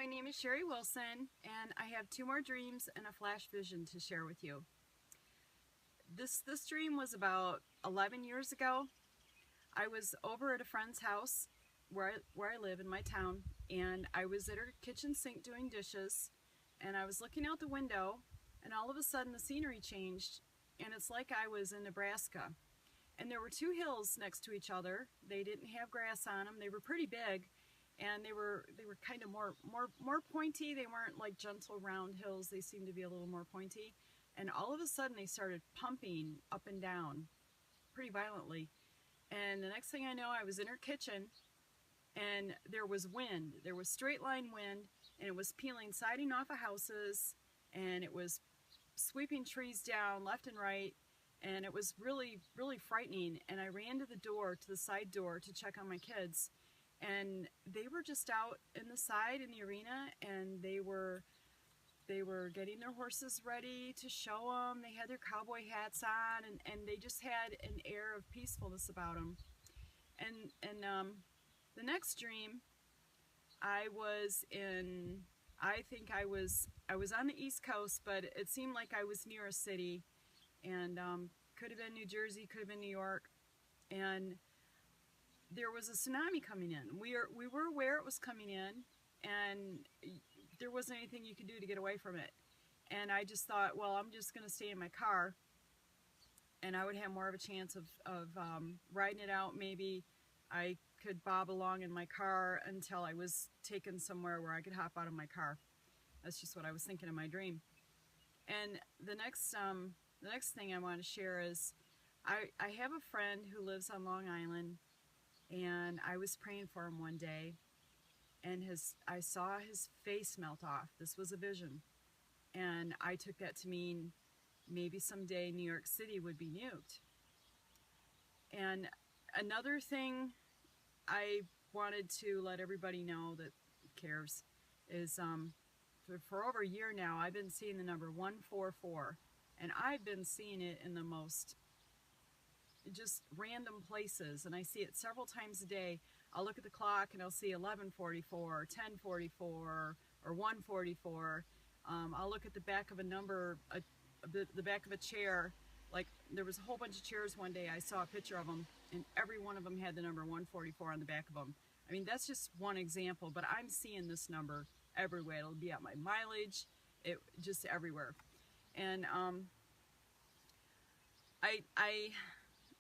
name is Sherry Wilson, and I have two more dreams and a flash vision to share with you. This dream was about 11 years ago. I was over at a friend's house where I live in my town, and I was at her kitchen sink doing dishes, and I was looking out the window, and all of a sudden the scenery changed, and it's like I was in Nebraska. And there were two hills next to each other. They didn't have grass on them. They were pretty big, and they were kind of more pointy. They weren't like gentle round hills. They seemed to be a little more pointy. And all of a sudden they started pumping up and down pretty violently. And the next thing I know, I was in her kitchen, and there was wind. There was straight line wind, and it was peeling siding off of houses, and it was sweeping trees down left and right. And it was really, really frightening. And I ran to the door, to the side door, to check on my kids. And they were just out in the side in the arena, and they were getting their horses ready to show them. They had their cowboy hats on, and they just had an air of peacefulness about them. And the next dream, I was in, I think I was on the East Coast, but it seemed like I was near a city. And could have been New Jersey, could have been New York, and there was a tsunami coming in. We were aware it was coming in, and there wasn't anything you could do to get away from it. And I just thought, well, I'm just going to stay in my car, and I would have more of a chance of riding it out. Maybe I could bob along in my car until I was taken somewhere where I could hop out of my car. That's just what I was thinking in my dream. And the next thing I want to share is I have a friend who lives on Long Island, and I was praying for him one day, and I saw his face melt off. This was a vision, and I took that to mean maybe someday New York City would be nuked. And another thing I wanted to let everybody know that cares is for over a year now, I've been seeing the number 144. And I've been seeing it in the most just random places, and I see it several times a day. I'll look at the clock and I'll see 11:44, 10:44, or 1:44. I'll look at the back of a number, the back of a chair. Like there was a whole bunch of chairs one day. I saw a picture of them, and every one of them had the number 144 on the back of them. I mean, that's just one example, but I'm seeing this number everywhere. It'll be at my mileage, just everywhere. And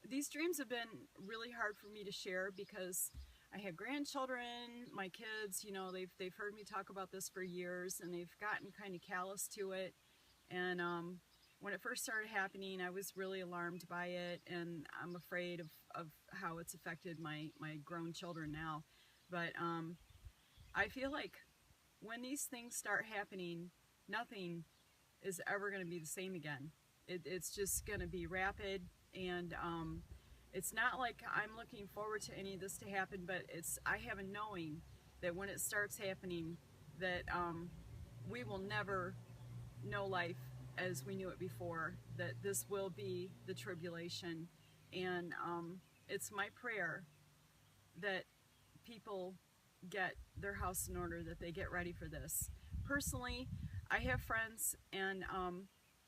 these dreams have been really hard for me to share because I have grandchildren, my kids, you know, they've heard me talk about this for years, and they've gotten kind of callous to it. And when it first started happening, I was really alarmed by it, and I'm afraid of how it's affected my grown children now. But I feel like when these things start happening, nothing is ever going to be the same again. It's just going to be rapid, and it's not like I'm looking forward to any of this to happen, but I have a knowing that when it starts happening, that we will never know life as we knew it before, that this will be the tribulation. And it's my prayer that people get their house in order, that they get ready for this. Personally, I have friends, and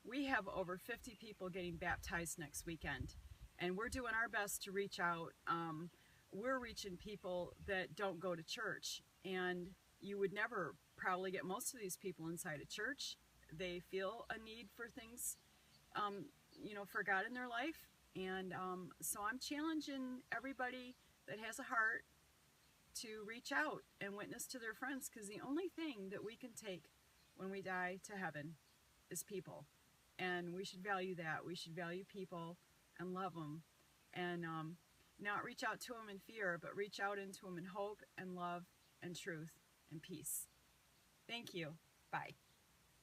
we have over 50 people getting baptized next weekend, and we're doing our best to reach out. We're reaching people that don't go to church, and you would never probably get most of these people inside a church. They feel a need for things, you know, for God in their life, and so I'm challenging everybody that has a heart to reach out and witness to their friends, because the only thing that we can take when we die to heaven is people, and we should value that. We should value people and love them, and not reach out to them in fear, but reach out into them in hope and love and truth and peace. Thank you. Bye.